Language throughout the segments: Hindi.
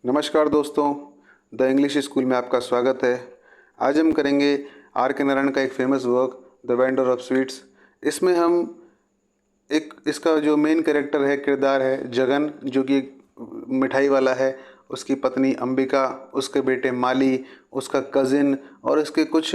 नमस्कार दोस्तों, द इंग्लिश स्कूल में आपका स्वागत है। आज हम करेंगे आर के नारायण का एक famous work the vendor of sweets. इसमें हम इसका जो मेन कैरेक्टर है, किरदार है जगन, जो कि एक मिठाई वाला है, उसकी पत्नी अंबिका, उसके बेटे माली, उसका कज़िन और इसके कुछ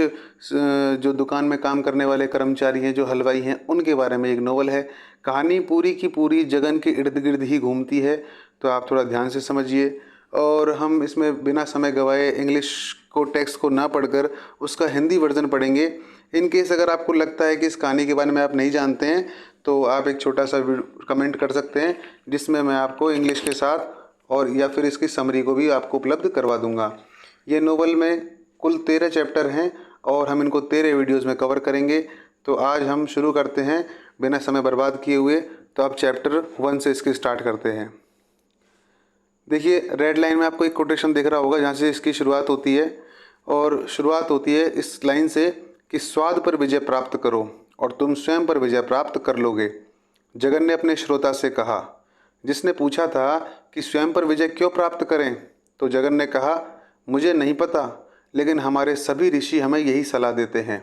जो दुकान में काम करने वाले कर्मचारी हैं, जो हलवाई हैं, उनके बारे में एक नोवेल है। कहानी पूरी की पूरी जगन के इर्द गिर्द ही घूमती है, तो आप थोड़ा ध्यान से समझिए। और हम इसमें बिना समय गवाए इंग्लिश को टेक्स्ट को ना पढ़कर उसका हिंदी वर्जन पढ़ेंगे। इन केस अगर आपको लगता है कि इस कहानी के बारे में आप नहीं जानते हैं, तो आप एक छोटा सा कमेंट कर सकते हैं, जिसमें मैं आपको इंग्लिश के साथ और या फिर इसकी समरी को भी आपको उपलब्ध करवा दूंगा। ये नोवेल में कुल 13 चैप्टर हैं और हम इनको 13 वीडियोज़ में कवर करेंगे। तो आज हम शुरू करते हैं बिना समय बर्बाद किए हुए। तो आप चैप्टर 1 से इसकी स्टार्ट करते हैं। देखिए, रेड लाइन में आपको एक कोटेशन दिख रहा होगा, जहाँ से इसकी शुरुआत होती है। और शुरुआत होती है इस लाइन से कि स्वाद पर विजय प्राप्त करो और तुम स्वयं पर विजय प्राप्त कर लोगे। जगन ने अपने श्रोता से कहा, जिसने पूछा था कि स्वयं पर विजय क्यों प्राप्त करें। तो जगन ने कहा, मुझे नहीं पता, लेकिन हमारे सभी ऋषि हमें यही सलाह देते हैं।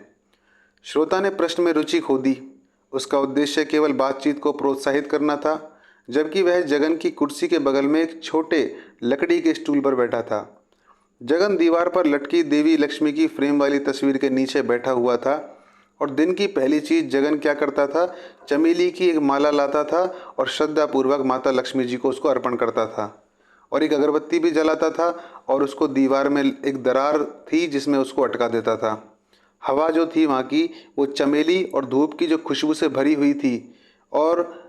श्रोता ने प्रश्न में रुचि खो दी। उसका उद्देश्य केवल बातचीत को प्रोत्साहित करना था, जबकि वह जगन की कुर्सी के बगल में एक छोटे लकड़ी के स्टूल पर बैठा था। जगन दीवार पर लटकी देवी लक्ष्मी की फ्रेम वाली तस्वीर के नीचे बैठा हुआ था और दिन की पहली चीज जगन क्या करता था, चमेली की एक माला लाता था और श्रद्धापूर्वक माता लक्ष्मी जी को उसको अर्पण करता था और एक अगरबत्ती भी जलाता था और उसको दीवार में एक दरार थी जिसमें उसको अटका देता था। हवा जो थी वहाँ की, वो चमेली और धूप की जो खुशबू से भरी हुई थी और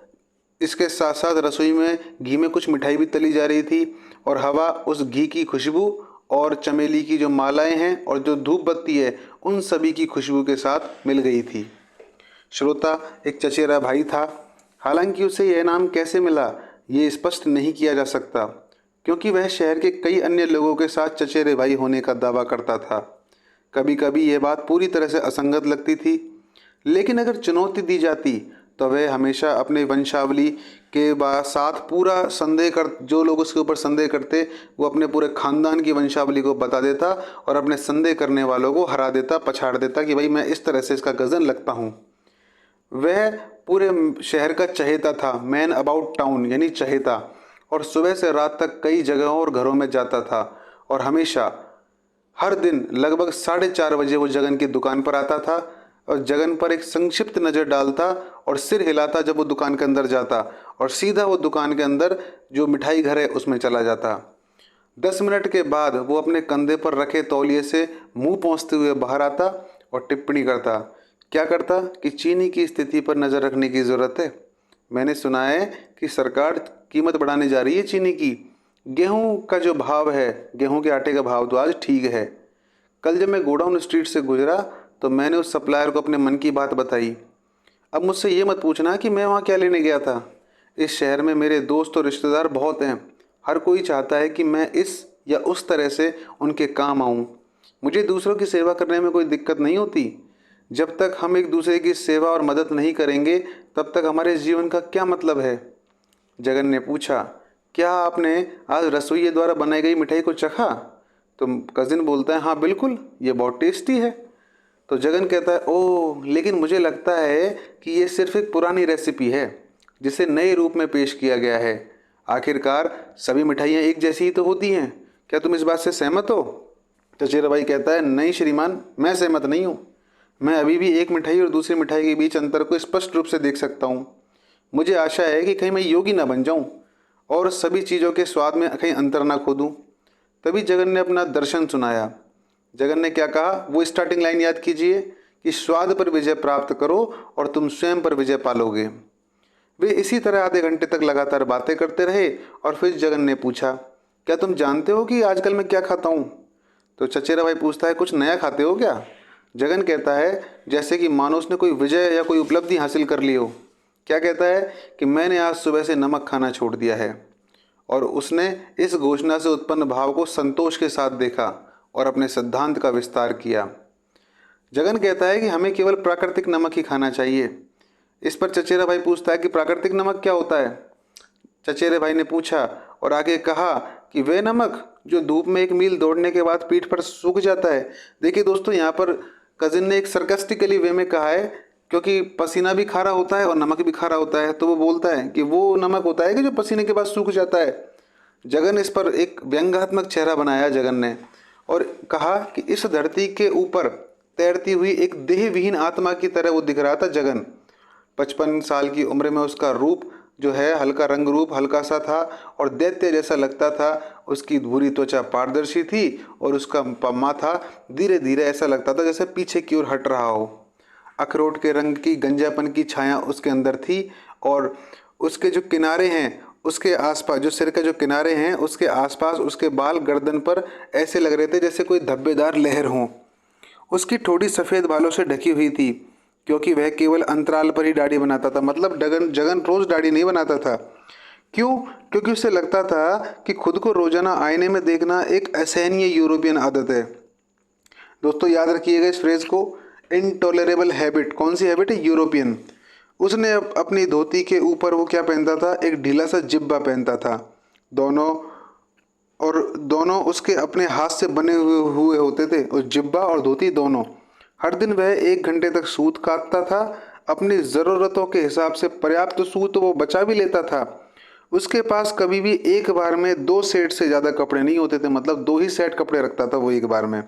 इसके साथ साथ रसोई में घी में कुछ मिठाई भी तली जा रही थी और हवा उस घी की खुशबू और चमेली की जो मालाएं हैं और जो धूप बत्ती है, उन सभी की खुशबू के साथ मिल गई थी। श्रोता एक चचेरा भाई था। हालांकि उसे यह नाम कैसे मिला, ये स्पष्ट नहीं किया जा सकता, क्योंकि वह शहर के कई अन्य लोगों के साथ चचेरे भाई होने का दावा करता था। कभी कभी यह बात पूरी तरह से असंगत लगती थी, लेकिन अगर चुनौती दी जाती तो वह हमेशा अपने वंशावली के साथ पूरा संदेह कर, जो लोग उसके ऊपर संदेह करते, वो अपने पूरे खानदान की वंशावली को बता देता और अपने संदेह करने वालों को हरा देता, पछाड़ देता कि भाई मैं इस तरह से इसका गज़न लगता हूँ। वह पूरे शहर का चहेता था, मैन अबाउट टाउन यानी चहेता, और सुबह से रात तक कई जगहों और घरों में जाता था और हमेशा हर दिन लगभग 4:30 बजे वो जगन की दुकान पर आता था और जगन पर एक संक्षिप्त नज़र डालता और सिर हिलाता जब वो दुकान के अंदर जाता और सीधा वो दुकान के अंदर जो मिठाई घर है उसमें चला जाता। 10 मिनट के बाद वो अपने कंधे पर रखे तौलिए से मुंह पोंछते हुए बाहर आता और टिप्पणी करता। क्या करता कि चीनी की स्थिति पर नज़र रखने की ज़रूरत है। मैंने सुना है कि सरकार कीमत बढ़ाने जा रही है चीनी की। गेहूं का जो भाव है, गेहूं के आटे का भाव तो आज ठीक है। कल जब मैं गोडाउन स्ट्रीट से गुजरा तो मैंने उस सप्लायर को अपने मन की बात बताई। अब मुझसे ये मत पूछना कि मैं वहाँ क्या लेने गया था। इस शहर में मेरे दोस्त और रिश्तेदार बहुत हैं। हर कोई चाहता है कि मैं इस या उस तरह से उनके काम आऊँ। मुझे दूसरों की सेवा करने में कोई दिक्कत नहीं होती। जब तक हम एक दूसरे की सेवा और मदद नहीं करेंगे, तब तक हमारे जीवन का क्या मतलब है। जगन ने पूछा, क्या आपने आज रसोइये द्वारा बनाई गई मिठाई को चखा। तो कजिन बोलता है, हाँ बिल्कुल, ये बहुत टेस्टी है। तो जगन कहता है, ओह, लेकिन मुझे लगता है कि ये सिर्फ एक पुरानी रेसिपी है जिसे नए रूप में पेश किया गया है। आखिरकार सभी मिठाइयाँ एक जैसी ही तो होती हैं। क्या तुम इस बात से सहमत हो। चचेरा भाई कहता है, नहीं श्रीमान, मैं सहमत नहीं हूँ। मैं अभी भी एक मिठाई और दूसरी मिठाई के बीच अंतर को स्पष्ट रूप से देख सकता हूँ। मुझे आशा है कि कहीं मैं योगी ना बन जाऊँ और सभी चीज़ों के स्वाद में कहीं अंतर ना खो दूँ। तभी जगन ने अपना दर्शन सुनाया। जगन ने क्या कहा, वो स्टार्टिंग लाइन याद कीजिए कि स्वाद पर विजय प्राप्त करो और तुम स्वयं पर विजय पालोगे। वे इसी तरह आधे घंटे तक लगातार बातें करते रहे और फिर जगन ने पूछा, क्या तुम जानते हो कि आजकल मैं क्या खाता हूँ। तो चचेरा भाई पूछता है, कुछ नया खाते हो क्या। जगन कहता है, जैसे कि मानो उसने कोई विजय या कोई उपलब्धि हासिल कर ली हो। क्या कहता है कि मैंने आज सुबह से नमक खाना छोड़ दिया है। और उसने इस घोषणा से उत्पन्न भाव को संतोष के साथ देखा और अपने सिद्धांत का विस्तार किया। जगन कहता है कि हमें केवल प्राकृतिक नमक ही खाना चाहिए। इस पर चचेरा भाई पूछता है कि प्राकृतिक नमक क्या होता है। चचेरे भाई ने पूछा और आगे कहा कि वे नमक जो धूप में 1 मील दौड़ने के बाद पीठ पर सूख जाता है। देखिए दोस्तों, यहाँ पर कजिन ने एक सरकास्टिकली वे में कहा है, क्योंकि पसीना भी खारा होता है और नमक भी खारा होता है, तो वो बोलता है कि वो नमक होता है कि जो पसीने के बाद सूख जाता है। जगन इस पर एक व्यंग्यात्मक चेहरा बनाया जगन ने और कहा कि इस धरती के ऊपर तैरती हुई एक देहविहीन आत्मा की तरह वो दिख रहा था जगन। 55 साल की उम्र में उसका रूप जो है, हल्का रंग रूप हल्का सा था और दैत्य जैसा लगता था। उसकी भूरी त्वचा पारदर्शी थी और उसका माथा धीरे धीरे ऐसा लगता था जैसे पीछे की ओर हट रहा हो। अखरोट के रंग की गंजापन की छाया उसके अंदर थी और उसके जो किनारे हैं, उसके आसपास जो सिर के जो किनारे हैं उसके आसपास उसके बाल गर्दन पर ऐसे लग रहे थे जैसे कोई धब्बेदार लहर हो। उसकी ठोड़ी सफ़ेद बालों से ढकी हुई थी, क्योंकि वह केवल अंतराल पर ही दाढ़ी बनाता था। मतलब जगन जगन रोज़ दाढ़ी नहीं बनाता था। क्यों? क्योंकि उसे लगता था कि खुद को रोजाना आईने में देखना एक असहनीय यूरोपियन आदत है। दोस्तों याद रखिएगा इस फ्रेज को, इनटॉलरेबल हैबिट। कौन सी हैबिट है? यूरोपियन। उसने अपनी धोती के ऊपर वो क्या पहनता था? एक ढीला सा जिब्बा पहनता था। दोनों उसके अपने हाथ से बने हुए होते थे, और जिब्बा और धोती दोनों। हर दिन वह 1 घंटे तक सूत काटता था। अपनी ज़रूरतों के हिसाब से पर्याप्त सूत वो बचा भी लेता था। उसके पास कभी भी एक बार में 2 सेट से ज़्यादा कपड़े नहीं होते थे। मतलब 2 ही सेट कपड़े रखता था वो एक बार में।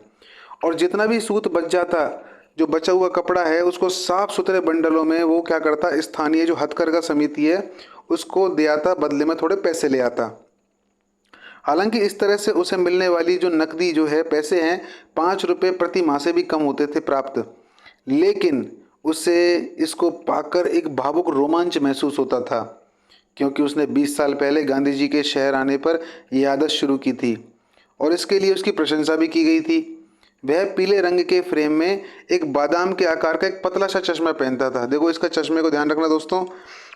और जितना भी सूत बच जाता, जो बचा हुआ कपड़ा है, उसको साफ सुथरे बंडलों में वो क्या करता, स्थानीय जो हथकरघा समिति है उसको दे आता, बदले में थोड़े पैसे ले आता। हालांकि इस तरह से उसे मिलने वाली जो नकदी जो है पैसे हैं, 5 रुपये प्रति माह से भी कम होते थे प्राप्त। लेकिन उसे इसको पाकर एक भावुक रोमांच महसूस होता था, क्योंकि उसने 20 साल पहले गांधी जी के शहर आने पर यह आदत शुरू की थी और इसके लिए उसकी प्रशंसा भी की गई थी। वह पीले रंग के फ्रेम में एक बादाम के आकार का एक पतला सा चश्मा पहनता था। देखो इसका चश्मे को ध्यान रखना दोस्तों।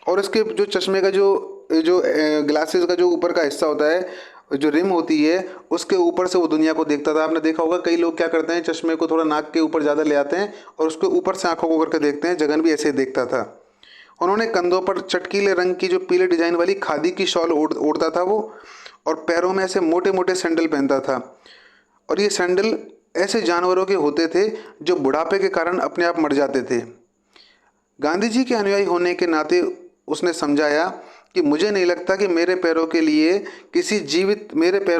और इसके जो चश्मे का जो जो ग्लासेस का जो ऊपर का हिस्सा होता है, जो रिम होती है, उसके ऊपर से वो दुनिया को देखता था। आपने देखा होगा कई लोग क्या करते हैं, चश्मे को थोड़ा नाक के ऊपर ज़्यादा ले आते हैं और उसके ऊपर से आंखों को करके देखते हैं। जगन भी ऐसे ही देखता था। उन्होंने कंधों पर चटकीले रंग की जो पीले डिजाइन वाली खादी की शॉल ओढ़ता था वो, और पैरों में ऐसे मोटे मोटे सैंडल पहनता था। और ये सैंडल ऐसे जानवरों के होते थे जो बुढ़ापे के कारण अपने आप मर जाते थे। गांधी जी के अनुयायी होने के नाते उसने समझाया कि मुझे नहीं लगता कि मेरे पैरों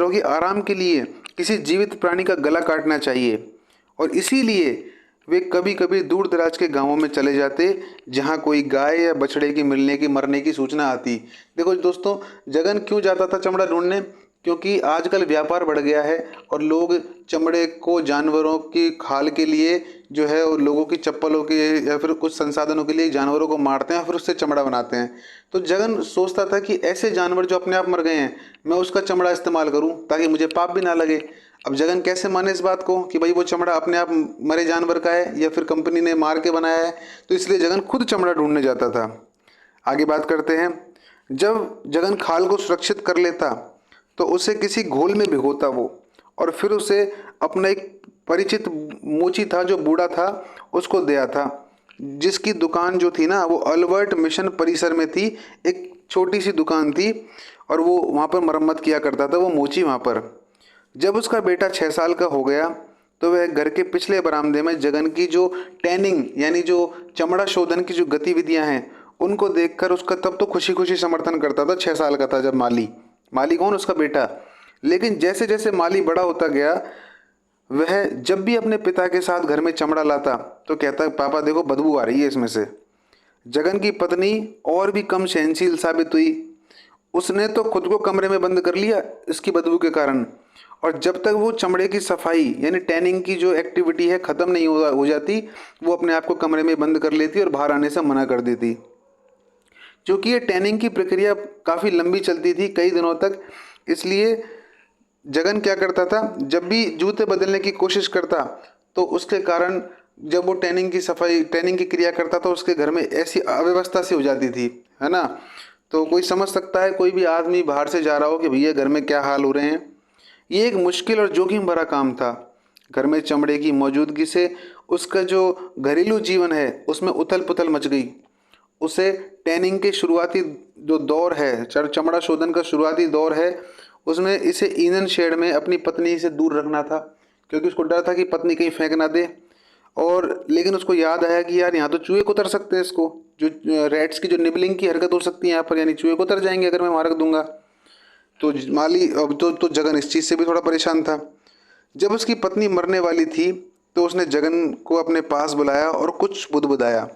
की आराम के लिए किसी जीवित प्राणी का गला काटना चाहिए। और इसीलिए वे कभी कभी दूर दराज के गांवों में चले जाते, जहां कोई गाय या बछड़े की मिलने की मरने की सूचना आती। देखो दोस्तों, जगन क्यों जाता था चमड़ा ढूंढने? क्योंकि आजकल व्यापार बढ़ गया है और लोग चमड़े को जानवरों की खाल के लिए जो है, और लोगों की चप्पलों के या फिर कुछ संसाधनों के लिए जानवरों को मारते हैं, फिर उससे चमड़ा बनाते हैं। तो जगन सोचता था कि ऐसे जानवर जो अपने आप मर गए हैं, मैं उसका चमड़ा इस्तेमाल करूं ताकि मुझे पाप भी ना लगे। अब जगन कैसे माने इस बात को कि भाई वो चमड़ा अपने आप मरे जानवर का है या फिर कंपनी ने मार के बनाया है? तो इसलिए जगन खुद चमड़ा ढूंढने जाता था। आगे बात करते हैं। जब जगन खाल को सुरक्षित कर लेता तो उसे किसी घोल में भिगोता वो, और फिर उसे अपना एक परिचित मोची था जो बूढ़ा था उसको दिया था, जिसकी दुकान जो थी ना वो अल्बर्ट मिशन परिसर में थी। एक छोटी सी दुकान थी और वो वहाँ पर मरम्मत किया करता था वो मोची वहाँ पर। जब उसका बेटा 6 साल का हो गया तो वह घर के पिछले बरामदे में जगन की जो टैनिंग यानी जो चमड़ा शोधन की जो गतिविधियां हैं उनको देखकर उसका तब तो खुशी खुशी समर्थन करता था। 6 साल का था जब माली माली कौन? उसका बेटा। लेकिन जैसे जैसे माली बड़ा होता गया, वह जब भी अपने पिता के साथ घर में चमड़ा लाता तो कहता पापा देखो बदबू आ रही है इसमें से। जगन की पत्नी और भी कम सहनशील साबित हुई। उसने तो खुद को कमरे में बंद कर लिया इसकी बदबू के कारण, और जब तक वो चमड़े की सफाई यानी टैनिंग की जो एक्टिविटी है ख़त्म नहीं हो जाती, वो अपने आप को कमरे में बंद कर लेती और बाहर आने से मना कर देती। क्योंकि ये टैनिंग की प्रक्रिया काफ़ी लंबी चलती थी, कई दिनों तक, इसलिए जगन क्या करता था, जब भी जूते बदलने की कोशिश करता तो उसके कारण जब वो टैनिंग की क्रिया करता तो उसके घर में ऐसी अव्यवस्था सी हो जाती थी, है ना। तो कोई समझ सकता है, कोई भी आदमी बाहर से जा रहा हो कि भैया घर में क्या हाल हो रहे हैं। ये एक मुश्किल और जोखिम भरा काम था। घर में चमड़े की मौजूदगी से उसका जो घरेलू जीवन है उसमें उथल पुथल मच गई। उसे टैनिंग के शुरुआती जो दौर है, चमड़ा शोधन का शुरुआती दौर है, उसमें इसे ईंधन शेड में अपनी पत्नी से दूर रखना था, क्योंकि उसको डर था कि पत्नी कहीं फेंक ना दे। और लेकिन उसको याद आया कि यार यहाँ तो चूहे को उतर सकते हैं, इसको जो रैट्स की जो निबलिंग की हरकत हो सकती है यहाँ पर, यानी चूहे को उतर जाएंगे अगर मैं वहाँ रख दूंगा। तो माली अब तो जगन इस चीज़ से भी थोड़ा परेशान था। जब उसकी पत्नी मरने वाली थी तो उसने जगन को अपने पास बुलाया और कुछ बुदबुदाया।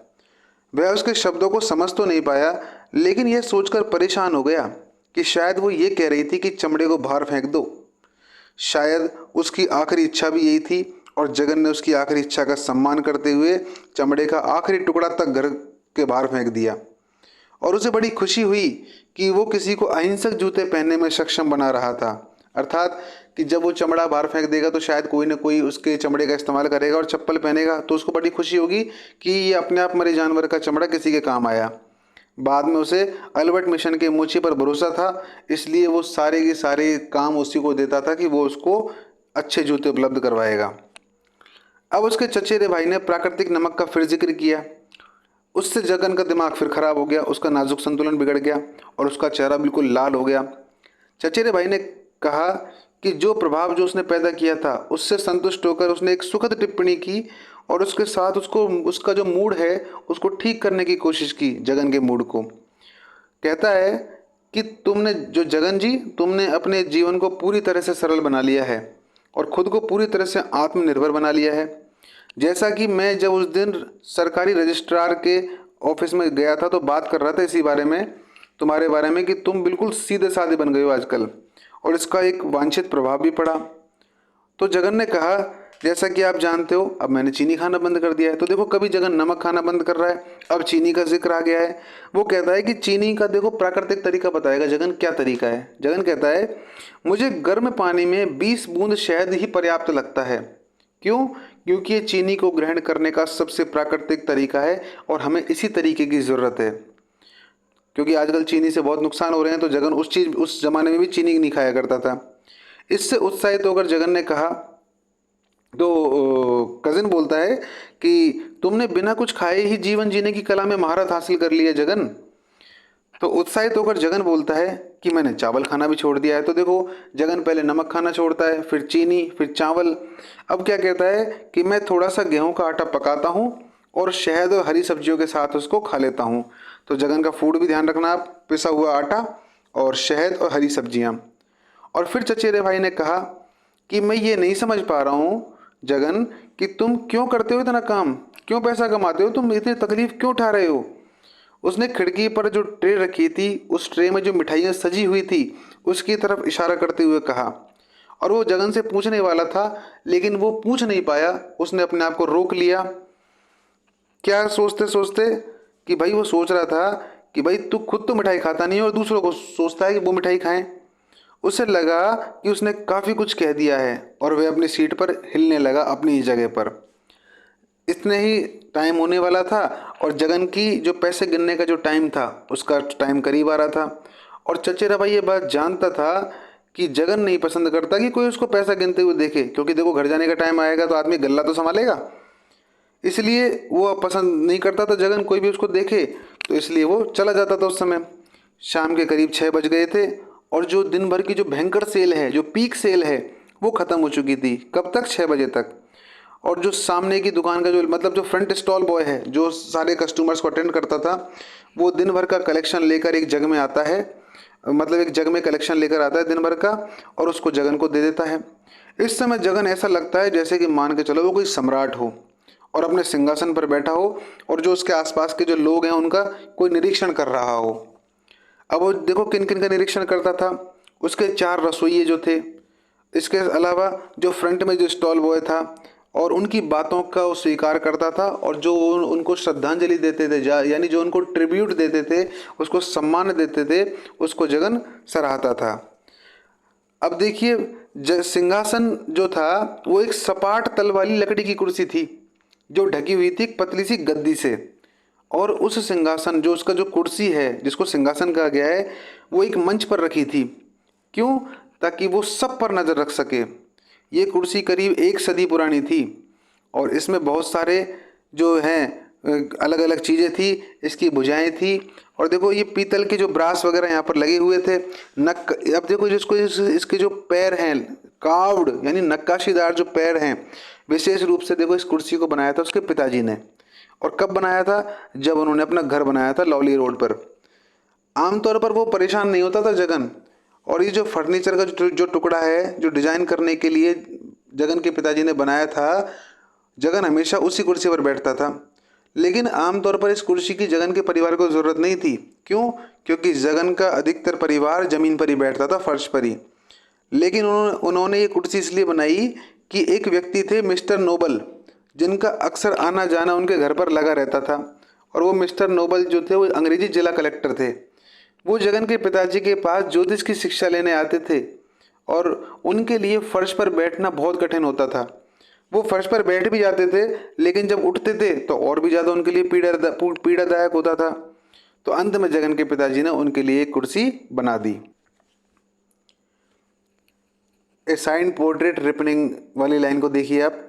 वह उसके शब्दों को समझ तो नहीं पाया, लेकिन यह सोचकर परेशान हो गया कि शायद वो ये कह रही थी कि चमड़े को बाहर फेंक दो। शायद उसकी आखिरी इच्छा भी यही थी, और जगन ने उसकी आखिरी इच्छा का सम्मान करते हुए चमड़े का आखिरी टुकड़ा तक घर के बाहर फेंक दिया। और उसे बड़ी खुशी हुई कि वो किसी को अहिंसक जूते पहनने में सक्षम बना रहा था। अर्थात कि जब वो चमड़ा बाहर फेंक देगा तो शायद कोई ना कोई उसके चमड़े का इस्तेमाल करेगा और चप्पल पहनेगा, तो उसको बड़ी खुशी होगी कि ये अपने आप मरे जानवर का चमड़ा किसी के काम आया। बाद में उसे अल्बर्ट मिशन के मोची पर भरोसा था, इसलिए वो सारे के सारे काम उसी को देता था कि वो उसको अच्छे जूते उपलब्ध करवाएगा। अब उसके चचेरे भाई ने प्राकृतिक नमक का फिर जिक्र किया। उससे जगन का दिमाग फिर खराब हो गया, उसका नाजुक संतुलन बिगड़ गया और उसका चेहरा बिल्कुल लाल हो गया। चचेरे भाई ने कहा कि जो प्रभाव जो उसने पैदा किया था उससे संतुष्ट होकर उसने एक सुखद टिप्पणी की और उसके साथ उसको उसका जो मूड है उसको ठीक करने की कोशिश की, जगन के मूड को। कहता है कि तुमने जो जगन जी, तुमने अपने जीवन को पूरी तरह से सरल बना लिया है और खुद को पूरी तरह से आत्मनिर्भर बना लिया है। जैसा कि मैं जब उस दिन सरकारी रजिस्ट्रार के ऑफिस में गया था तो बात कर रहा था इसी बारे में, तुम्हारे बारे में, कि तुम बिल्कुल सीधे साधे बन गए हो आजकल, और इसका एक वांछित प्रभाव भी पड़ा। तो जगन ने कहा, जैसा कि आप जानते हो अब मैंने चीनी खाना बंद कर दिया है। तो देखो, कभी जगन नमक खाना बंद कर रहा है, अब चीनी का जिक्र आ गया है। वो कहता है कि चीनी का देखो प्राकृतिक तरीका बताएगा जगन, क्या तरीका है। जगन कहता है, मुझे गर्म पानी में 20 बूंद शहद ही पर्याप्त लगता है। क्यों? क्योंकि ये चीनी को ग्रहण करने का सबसे प्राकृतिक तरीका है और हमें इसी तरीके की ज़रूरत है, क्योंकि आजकल चीनी से बहुत नुकसान हो रहे हैं। तो जगन उस ज़माने में भी चीनी नहीं खाया करता था। इससे उत्साहित होकर जगन ने कहा, तो कजिन बोलता है कि तुमने बिना कुछ खाए ही जीवन जीने की कला में महारत हासिल कर ली है जगन। तो उत्साहित होकर जगन बोलता है कि मैंने चावल खाना भी छोड़ दिया है। तो देखो, जगन पहले नमक खाना छोड़ता है, फिर चीनी, फिर चावल। अब क्या कहता है कि मैं थोड़ा सा गेहूं का आटा पकाता हूँ और शहद और हरी सब्जियों के साथ उसको खा लेता हूँ। तो जगन का फूड भी ध्यान रखना आप, पिसा हुआ आटा और शहद और हरी सब्जियाँ। और फिर चचेरे भाई ने कहा कि मैं ये नहीं समझ पा रहा हूँ जगन कि तुम क्यों करते हो इतना काम, क्यों पैसा कमाते हो, तुम इतनी तकलीफ क्यों उठा रहे हो। उसने खिड़की पर जो ट्रे रखी थी, उस ट्रे में जो मिठाइयाँ सजी हुई थी, उसकी तरफ इशारा करते हुए कहा। और वो जगन से पूछने वाला था, लेकिन वो पूछ नहीं पाया, उसने अपने आप को रोक लिया। क्या सोचते सोचते कि भाई वो सोच रहा था कि भाई तू खुद तो मिठाई खाता नहीं है और दूसरों को सोचता है कि वो मिठाई खाएं। उसे लगा कि उसने काफ़ी कुछ कह दिया है और वह अपनी सीट पर हिलने लगा अपनी ही जगह पर। इतने ही टाइम होने वाला था और जगन की जो पैसे गिनने का जो टाइम था उसका टाइम करीब आ रहा था। और चचेरा भाई ये बात जानता था कि जगन नहीं पसंद करता कि कोई उसको पैसा गिनते हुए देखे, क्योंकि देखो घर जाने का टाइम आएगा तो आदमी गल्ला तो संभालेगा, इसलिए वो पसंद नहीं करता था जगन कोई भी उसको देखे। तो इसलिए वो चला जाता था। उस समय शाम के करीब 6 बज गए थे और जो दिन भर की जो भयंकर सेल है, जो पीक सेल है, वो ख़त्म हो चुकी थी। कब तक? 6 बजे तक। और जो सामने की दुकान का जो मतलब जो फ्रंट स्टॉल बॉय है, जो सारे कस्टमर्स को अटेंड करता था, वो दिन भर का कलेक्शन लेकर एक जग में आता है, मतलब एक जग में कलेक्शन लेकर आता है दिन भर का, और उसको जगन को दे देता है। इस समय जगन ऐसा लगता है जैसे कि मान के चलो वो कोई सम्राट हो और अपने सिंहासन पर बैठा हो और जो उसके आसपास के जो लोग हैं उनका कोई निरीक्षण कर रहा हो। अब वो देखो किन किन का निरीक्षण करता था। उसके 4 रसोइये जो थे, इसके अलावा जो फ्रंट में जो स्टॉल बॉय था, और उनकी बातों का वो स्वीकार करता था और जो उनको श्रद्धांजलि देते थे, यानी जो उनको ट्रिब्यूट देते थे, उसको सम्मान देते थे, उसको जगन सराहता था। अब देखिए, सिंहासन जो था वो एक सपाट तल वाली लकड़ी की कुर्सी थी जो ढकी हुई थी एक पतली सी गद्दी से। और उस सिंहासन जो उसका जो कुर्सी है जिसको सिंहासन कहा गया है, वो एक मंच पर रखी थी। क्यों? ताकि वो सब पर नज़र रख सके। ये कुर्सी करीब 1 सदी पुरानी थी और इसमें बहुत सारे जो हैं अलग अलग चीज़ें थी, इसकी भुजाएं थी। और देखो ये पीतल के जो ब्रास वगैरह यहाँ पर लगे हुए थे। नक अब देखो जिसको इसके जो पैर हैं कार्व्ड यानी नक्काशीदार जो पैर हैं, विशेष रूप से देखो इस कुर्सी को बनाया था उसके पिताजी ने। और कब बनाया था? जब उन्होंने अपना घर बनाया था लॉली रोड पर। आमतौर पर वो परेशान नहीं होता था जगन। और ये जो फर्नीचर का जो टुकड़ा है जो डिजाइन करने के लिए जगन के पिताजी ने बनाया था, जगन हमेशा उसी कुर्सी पर बैठता था। लेकिन आमतौर पर इस कुर्सी की जगन के परिवार को ज़रूरत नहीं थी। क्यों? क्योंकि जगन का अधिकतर परिवार ज़मीन पर ही बैठता था, फर्श पर ही। लेकिन उन्होंने ये कुर्सी इसलिए बनाई कि एक व्यक्ति थे मिस्टर नोबल, जिनका अक्सर आना जाना उनके घर पर लगा रहता था। और वो मिस्टर नोबल जो थे वो अंग्रेजी जिला कलेक्टर थे। वो जगन के पिताजी के पास ज्योतिष की शिक्षा लेने आते थे और उनके लिए फर्श पर बैठना बहुत कठिन होता था। वो फर्श पर बैठ भी जाते थे, लेकिन जब उठते थे तो और भी ज़्यादा उनके लिए पीड़ादायक होता था। तो अंत में जगन के पिताजी ने उनके लिए एक कुर्सी बना दी। ए साइन पोर्ट्रेट रिपनिंग वाली लाइन को देखिए आप,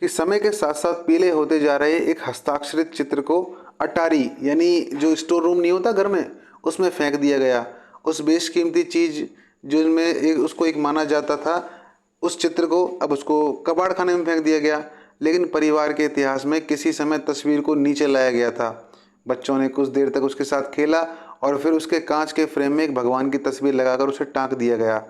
कि समय के साथ साथ पीले होते जा रहे एक हस्ताक्षरित चित्र को अटारी यानी जो स्टोर रूम नहीं होता घर में, उसमें फेंक दिया गया। उस बेशकीमती चीज़ जो उसको एक माना जाता था, उस चित्र को अब उसको कबाड़ खाने में फेंक दिया गया। लेकिन परिवार के इतिहास में किसी समय तस्वीर को नीचे लाया गया था। बच्चों ने कुछ देर तक उसके साथ खेला और फिर उसके कांच के फ्रेम में एक भगवान की तस्वीर लगाकर उसे टांक दिया गया।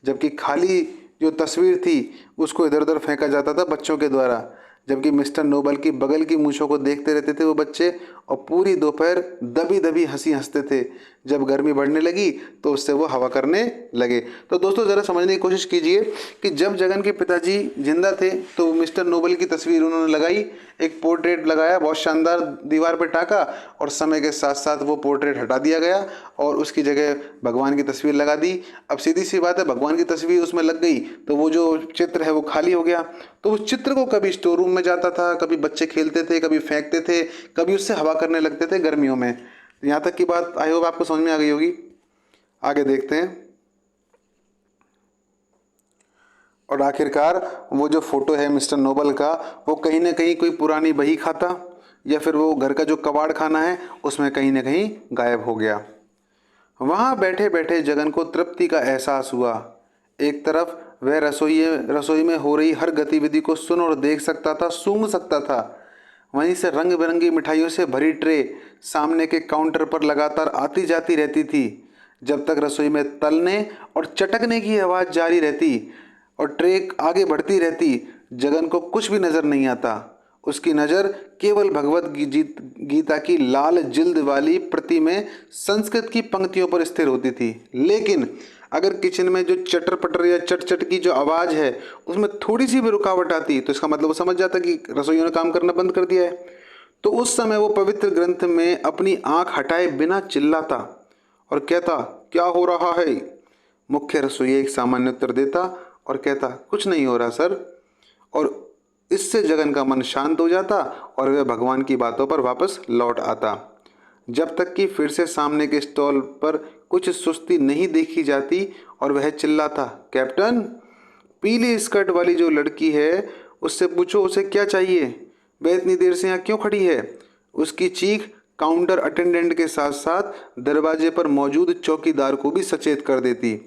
जबकि खाली जो तस्वीर थी उसको इधर उधर फेंका जाता था बच्चों के द्वारा। जबकि मिस्टर नोबल की बगल की मूछों को देखते रहते थे वो बच्चे और पूरी दोपहर दबी दबी हंसी हंसते थे। जब गर्मी बढ़ने लगी तो उससे वो हवा करने लगे। तो दोस्तों ज़रा समझने की कोशिश कीजिए कि जब जगन के पिताजी जिंदा थे तो मिस्टर नोबल की तस्वीर उन्होंने लगाई, एक पोर्ट्रेट लगाया, बहुत शानदार दीवार पर टाका, और समय के साथ साथ वो पोर्ट्रेट हटा दिया गया और उसकी जगह भगवान की तस्वीर लगा दी। अब सीधी सी बात है, भगवान की तस्वीर उसमें लग गई तो वो जो चित्र है वो खाली हो गया। तो उस चित्र को कभी स्टोर रूम में जाता था, कभी बच्चे खेलते थे, कभी फेंकते थे, कभी उससे हवा करने लगते थे गर्मियों में। यहाँ तक की बात आई होप आपको समझ में आ गई होगी। आगे देखते हैं। और आखिरकार वो जो फोटो है मिस्टर नोबल का, वो कहीं ना कहीं कोई पुरानी बही खाता या फिर वो घर का जो कबाड़ खाना है उसमें कहीं ना कहीं गायब हो गया। वहाँ बैठे बैठे जगन को तृप्ति का एहसास हुआ। एक तरफ वह रसोई में हो रही हर गतिविधि को सुन और देख सकता था, सूंघ सकता था। वहीं से रंग बिरंगी मिठाइयों से भरी ट्रे सामने के काउंटर पर लगातार आती जाती रहती थी। जब तक रसोई में तलने और चटकने की आवाज़ जारी रहती और ट्रे आगे बढ़ती रहती, जगन को कुछ भी नज़र नहीं आता। उसकी नज़र केवल भगवत गीता की लाल जिल्द वाली प्रति में संस्कृत की पंक्तियों पर स्थिर होती थी। लेकिन अगर किचन में जो चटर पटर या चट चट की जो आवाज़ है उसमें थोड़ी सी भी रुकावट आती तो इसका मतलब वो समझ जाता कि रसोइयों ने काम करना बंद कर दिया है। तो उस समय वो पवित्र ग्रंथ में अपनी आंख हटाए बिना चिल्लाता और कहता, क्या हो रहा है? मुख्य रसोइया एक सामान्य उत्तर देता और कहता, कुछ नहीं हो रहा सर। और इससे जगन का मन शांत हो जाता और वह भगवान की बातों पर वापस लौट आता, जब तक कि फिर से सामने के स्टॉल पर कुछ सुस्ती नहीं देखी जाती और वह चिल्लाता, कैप्टन, पीली स्कर्ट वाली जो लड़की है उससे पूछो उसे क्या चाहिए, वह इतनी देर से यहाँ क्यों खड़ी है। उसकी चीख काउंटर अटेंडेंट के साथ साथ दरवाजे पर मौजूद चौकीदार को भी सचेत कर देती,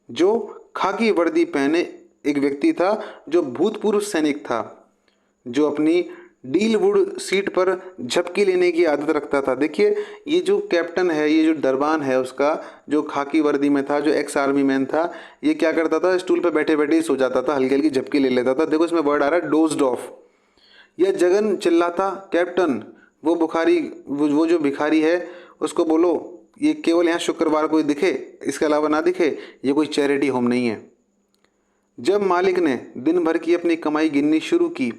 जो खाकी वर्दी पहने एक व्यक्ति था जो भूतपूर्व सैनिक था, जो अपनी डीलवुड सीट पर झपकी लेने की आदत रखता था। देखिए ये जो कैप्टन है, ये जो दरबान है उसका, जो खाकी वर्दी में था, जो एक्स आर्मी मैन था, ये क्या करता था, स्टूल पर बैठे बैठे ही सो जाता था, हल्की हल्की झपकी ले लेता था। देखो इसमें वर्ड आ रहा है डोज्ड ऑफ। यह जगन चिल्लाता, कैप्टन, वो जो भिखारी है उसको बोलो ये केवल यहाँ शुक्रवार को ही दिखे, इसके अलावा ना दिखे, ये कोई चैरिटी होम नहीं है। जब मालिक ने दिन भर की अपनी कमाई गिननी शुरू की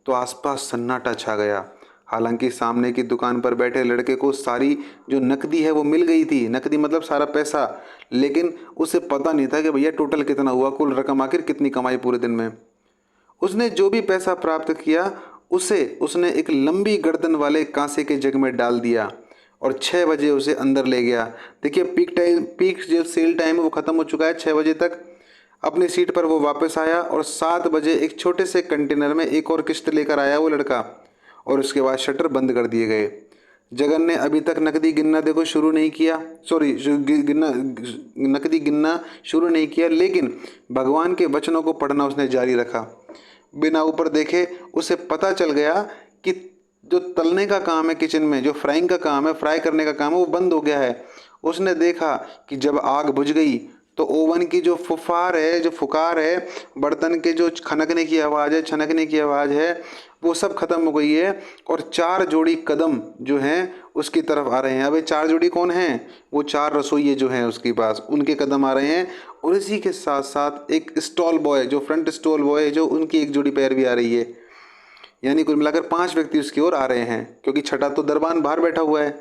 तो आसपास सन्नाटा छा गया। हालांकि सामने की दुकान पर बैठे लड़के को सारी जो नकदी है वो मिल गई थी, नकदी मतलब सारा पैसा, लेकिन उसे पता नहीं था कि भैया टोटल कितना हुआ, कुल रकम आखिर कितनी कमाई पूरे दिन में। उसने जो भी पैसा प्राप्त किया उसे उसने एक लंबी गर्दन वाले कांसे के जग में डाल दिया और 6 बजे उसे अंदर ले गया। देखिए पीक जो सेल टाइम है वो ख़त्म हो चुका है 6 बजे तक। अपनी सीट पर वो वापस आया और 7 बजे एक छोटे से कंटेनर में एक और किस्त लेकर आया वो लड़का, और उसके बाद शटर बंद कर दिए गए। जगन ने अभी तक नकदी गिनना देखो शुरू नहीं किया, नकदी गिनना शुरू नहीं किया, लेकिन भगवान के वचनों को पढ़ना उसने जारी रखा। बिना ऊपर देखे उसे पता चल गया कि जो तलने का काम है किचन में, जो फ्राइंग का काम है, फ्राई करने का काम है, वो बंद हो गया है। उसने देखा कि जब आग बुझ गई तो ओवन की जो फुफार है, जो फुकार है, बर्तन के जो खनकने की आवाज़ है, छनकने की आवाज़ है, वो सब खत्म हो गई है और 4 जोड़ी कदम जो हैं उसकी तरफ आ रहे हैं। अब ये 4 जोड़ी कौन हैं? वो 4 रसोइये जो हैं उसके पास, उनके कदम आ रहे हैं। और इसी के साथ साथ एक स्टॉल बॉय, जो फ्रंट स्टॉल बॉय है, जो उनकी एक जोड़ी पैर भी आ रही है। यानी कुल मिलाकर 5 व्यक्ति उसकी ओर आ रहे हैं, क्योंकि छठा तो दरबान बाहर बैठा हुआ है।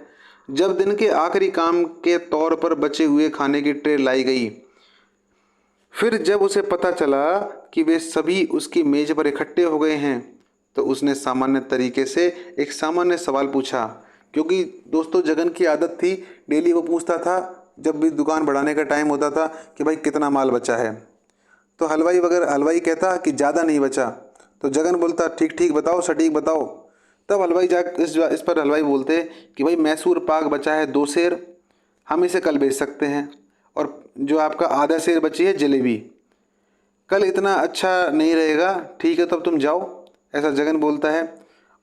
जब दिन के आखिरी काम के तौर पर बचे हुए खाने की ट्रे लाई गई, फिर जब उसे पता चला कि वे सभी उसकी मेज पर इकट्ठे हो गए हैं, तो उसने सामान्य तरीके से एक सामान्य सवाल पूछा। क्योंकि दोस्तों जगन की आदत थी, डेली वो पूछता था जब भी दुकान बढ़ाने का टाइम होता था कि भाई कितना माल बचा है। तो हलवाई कहता कि ज़्यादा नहीं बचा, तो जगन बोलता ठीक ठीक बताओ, सटीक बताओ। तब हलवाई इस पर हलवाई बोलते कि भाई मैसूर पाक बचा है 2 सेर, हम इसे कल बेच सकते हैं, और जो आपका आधा सेर बची है जलेबी, कल इतना अच्छा नहीं रहेगा, ठीक है तब तुम जाओ, ऐसा जगन बोलता है।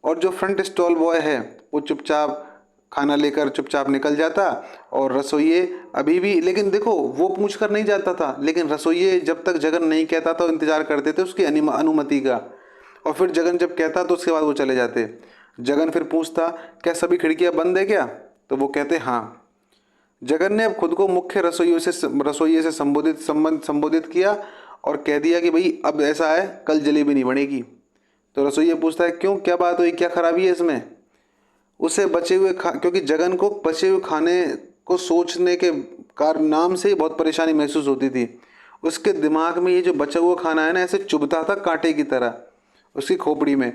और जो फ्रंट स्टॉल बॉय है वो चुपचाप खाना लेकर चुपचाप निकल जाता, और रसोइये अभी भी, लेकिन देखो वो पूछ कर नहीं जाता था, लेकिन रसोइये जब तक जगन नहीं कहता तो इंतज़ार करते थे उसकी अनुमति का, और फिर जगन जब कहता तो उसके बाद वो चले जाते। जगन फिर पूछता क्या सभी खिड़कियां बंद है क्या? तो वो कहते हाँ। जगन ने अब खुद को मुख्य रसोइये से संबोधित किया और कह दिया कि भाई अब ऐसा है, कल जलेबी नहीं बनेगी। तो रसोइया पूछता है क्यों, क्या बात हुई, क्या खराबी है इसमें? उसे क्योंकि जगन को बचे हुए खाने को सोचने के कारण नाम से ही बहुत परेशानी महसूस होती थी। उसके दिमाग में ये जो बचा हुआ खाना है ना, ऐसे चुभता था कांटे की तरह उसकी खोपड़ी में।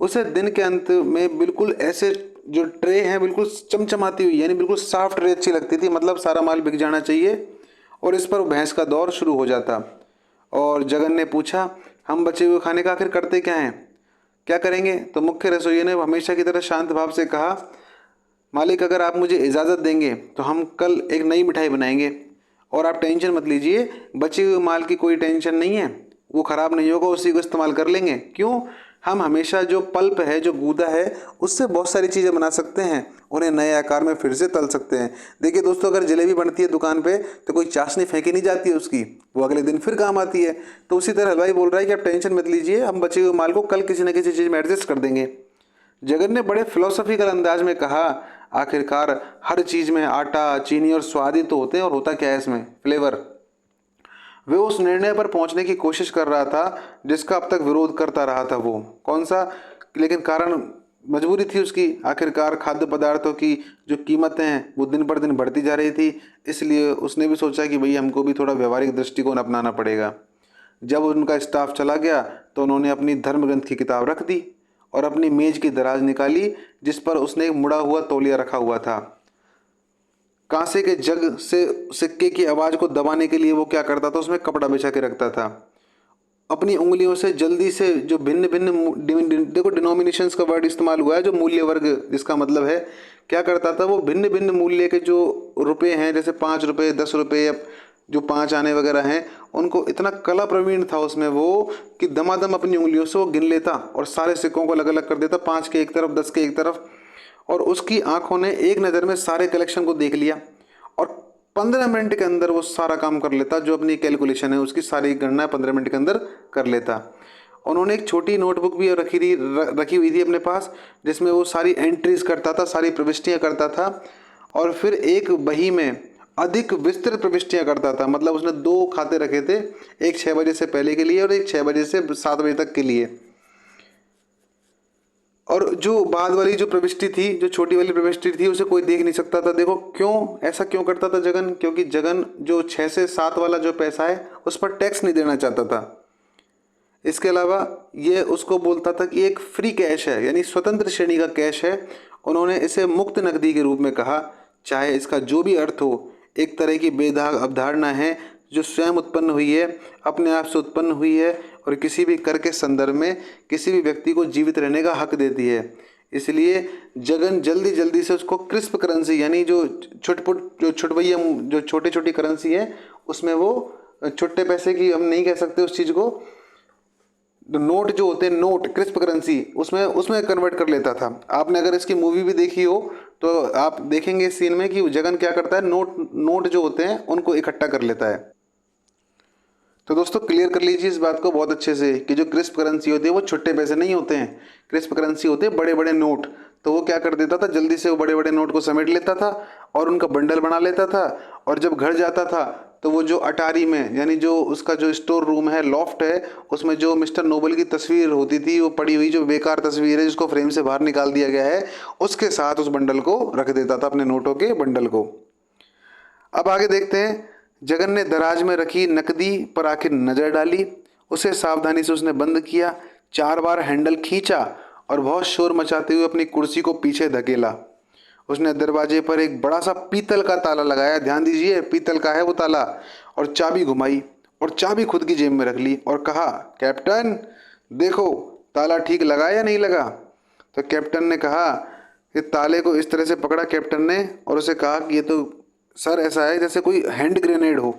उसे दिन के अंत में बिल्कुल ऐसे जो ट्रे हैं बिल्कुल चमचमाती हुई, यानी बिल्कुल सॉफ्ट ट्रे अच्छी लगती थी, मतलब सारा माल बिक जाना चाहिए, और इस पर बहस का दौर शुरू हो जाता। और जगन ने पूछा हम बचे हुए खाने का आखिर करते क्या हैं, क्या करेंगे? तो मुख्य रसोइये ने हमेशा की तरह शांत भाव से कहा मालिक अगर आप मुझे इजाज़त देंगे तो हम कल एक नई मिठाई बनाएंगे, और आप टेंशन मत लीजिए, बचे हुए माल की कोई टेंशन नहीं है, वो ख़राब नहीं होगा, उसी को इस्तेमाल कर लेंगे। क्यों? हम हमेशा जो पल्प है, जो गूदा है, उससे बहुत सारी चीज़ें बना सकते हैं, उन्हें नए आकार में फिर से तल सकते हैं। देखिए दोस्तों, अगर जलेबी बनती है दुकान पे तो कोई चाशनी फेंकी नहीं जाती है उसकी, वो अगले दिन फिर काम आती है। तो उसी तरह हलवाई बोल रहा है कि आप टेंशन मत लीजिए, हम बचे हुए माल को कल किसी न किसी चीज़ में एडजस्ट कर देंगे। जगन ने बड़े फिलोसॉफिकल अंदाज में कहा आखिरकार हर चीज़ में आटा, चीनी और स्वाद ही तो होते हैं, और होता क्या है इसमें? फ्लेवर। वे उस निर्णय पर पहुंचने की कोशिश कर रहा था जिसका अब तक विरोध करता रहा था। वो कौन सा? लेकिन कारण, मजबूरी थी उसकी। आखिरकार खाद्य पदार्थों की जो कीमतें हैं वो दिन पर दिन बढ़ती जा रही थी, इसलिए उसने भी सोचा कि भाई हमको भी थोड़ा व्यवहारिक दृष्टिकोण अपनाना पड़ेगा। जब उनका स्टाफ चला गया तो उन्होंने अपनी धर्म ग्रंथ की किताब रख दी और अपनी मेज की दराज निकाली जिस पर उसने एक मुड़ा हुआ तौलिया रखा हुआ था। कांसे के जग से सिक्के की आवाज़ को दबाने के लिए वो क्या करता था, उसमें कपड़ा बिछा के रखता था। अपनी उंगलियों से जल्दी से जो भिन्न भिन्न, देखो डिनोमिनेशंस का वर्ड इस्तेमाल हुआ है, जो मूल्य वर्ग जिसका मतलब है, क्या करता था वो भिन्न भिन्न मूल्य के जो रुपए हैं, जैसे 5 रुपये, 10 रुपये, या जो 5 आने वगैरह हैं, उनको इतना कला प्रवीण था उसमें वो कि दमादम अपनी उंगलियों से वो गिन लेता और सारे सिक्कों को अलग अलग कर देता, 5 के एक तरफ, 10 के एक तरफ। और उसकी आंखों ने एक नज़र में सारे कलेक्शन को देख लिया और 15 मिनट के अंदर वो सारा काम कर लेता, जो अपनी कैलकुलेशन है उसकी सारी गणना 15 मिनट के अंदर कर लेता। उन्होंने एक छोटी नोटबुक भी रखी हुई थी अपने पास, जिसमें वो सारी एंट्रीज करता था, सारी प्रविष्टियाँ करता था, और फिर एक बही में अधिक विस्तृत प्रविष्टियाँ करता था। मतलब उसने 2 खाते रखे थे, एक 6 बजे से पहले के लिए और एक 6 बजे से 7 बजे तक के लिए। और जो बाद वाली जो प्रविष्टि थी, जो छोटी वाली प्रविष्टि थी, उसे कोई देख नहीं सकता था। देखो क्यों ऐसा क्यों करता था जगन? क्योंकि जगन जो 6 से 7 वाला जो पैसा है उस पर टैक्स नहीं देना चाहता था। इसके अलावा ये उसको बोलता था कि एक फ्री कैश है, यानी स्वतंत्र श्रेणी का कैश है। उन्होंने इसे मुक्त नकदी के रूप में कहा, चाहे इसका जो भी अर्थ हो, एक तरह की बेदाग अवधारणा है जो स्वयं उत्पन्न हुई है, अपने आप से उत्पन्न हुई है, और किसी भी कर के संदर्भ में किसी भी व्यक्ति को जीवित रहने का हक देती है। इसलिए जगन जल्दी जल्दी से उसको क्रिस्प करेंसी यानी जो छुटभैया जो छोटी छोटी करेंसी है उसमें वो छोटे पैसे की हम नहीं कह सकते उस चीज़ को, नोट जो होते हैं नोट क्रिस्प करेंसी उसमें उसमें कन्वर्ट कर लेता था। आपने अगर इसकी मूवी भी देखी हो तो आप देखेंगे इस सीन में कि जगन क्या करता है, नोट जो होते हैं उनको इकट्ठा कर लेता है। तो दोस्तों क्लियर कर लीजिए इस बात को बहुत अच्छे से कि जो क्रिस्प करेंसी होती है वो छोटे पैसे नहीं होते हैं, क्रिस्प करेंसी होते हैं बड़े बड़े नोट। तो वो क्या कर देता था, जल्दी से वो बड़े बड़े नोट को समेट लेता था और उनका बंडल बना लेता था, और जब घर जाता था तो वो जो अटारी में यानी जो उसका जो स्टोर रूम है, लॉफ्ट है, उसमें जो मिस्टर नोबल की तस्वीर होती थी वो पड़ी हुई जो बेकार तस्वीर है जिसको फ्रेम से बाहर निकाल दिया गया है, उसके साथ उस बंडल को रख देता था, अपने नोटों के बंडल को। अब आगे देखते हैं। जगन ने दराज में रखी नकदी पर आखिर नजर डाली, उसे सावधानी से उसने बंद किया, 4 बार हैंडल खींचा और बहुत शोर मचाते हुए अपनी कुर्सी को पीछे धकेला। उसने दरवाजे पर एक बड़ा सा पीतल का ताला लगाया, ध्यान दीजिए पीतल का है वो ताला, और चाबी घुमाई और चाबी खुद की जेब में रख ली और कहा, कैप्टन देखो ताला ठीक लगा या नहीं लगा। तो कैप्टन ने कहा कि ताले को इस तरह से पकड़ा कैप्टन ने और उसे कहा कि ये तो सर ऐसा है जैसे कोई हैंड ग्रेनेड हो,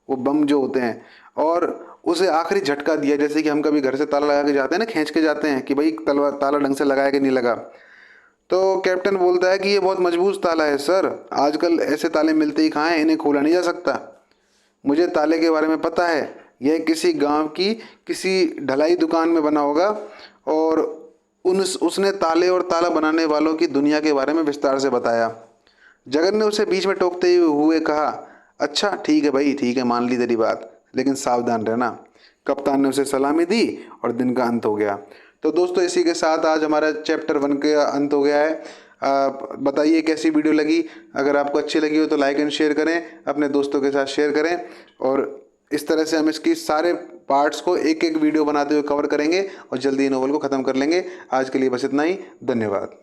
वो बम जो होते हैं, और उसे आखिरी झटका दिया जैसे कि हम कभी घर से ताला लगा के जाते हैं ना, खींच के जाते हैं कि भाई ताला ढंग से लगाया कि नहीं लगा। तो कैप्टन बोलता है कि ये बहुत मजबूत ताला है सर, आजकल ऐसे ताले मिलते ही कहाँ हैं, इन्हें खोला नहीं जा सकता। मुझे ताले के बारे में पता है, यह किसी गांव की किसी ढलाई दुकान में बना होगा, और उसने ताले और ताला बनाने वालों की दुनिया के बारे में विस्तार से बताया। जगन ने उसे बीच में टोकते हुए कहा, अच्छा ठीक है भाई, ठीक है मान ली तेरी बात, लेकिन सावधान रहना। कप्तान ने उसे सलामी दी और दिन का अंत हो गया। तो दोस्तों इसी के साथ आज हमारा चैप्टर 1 का अंत हो गया है। बताइए कैसी वीडियो लगी, अगर आपको अच्छी लगी हो तो लाइक एंड शेयर करें, अपने दोस्तों के साथ शेयर करें, और इस तरह से हम इसकी सारे पार्ट्स को एक एक वीडियो बनाते हुए कवर करेंगे और जल्दी नोवेल को ख़त्म कर लेंगे। आज के लिए बस इतना ही, धन्यवाद।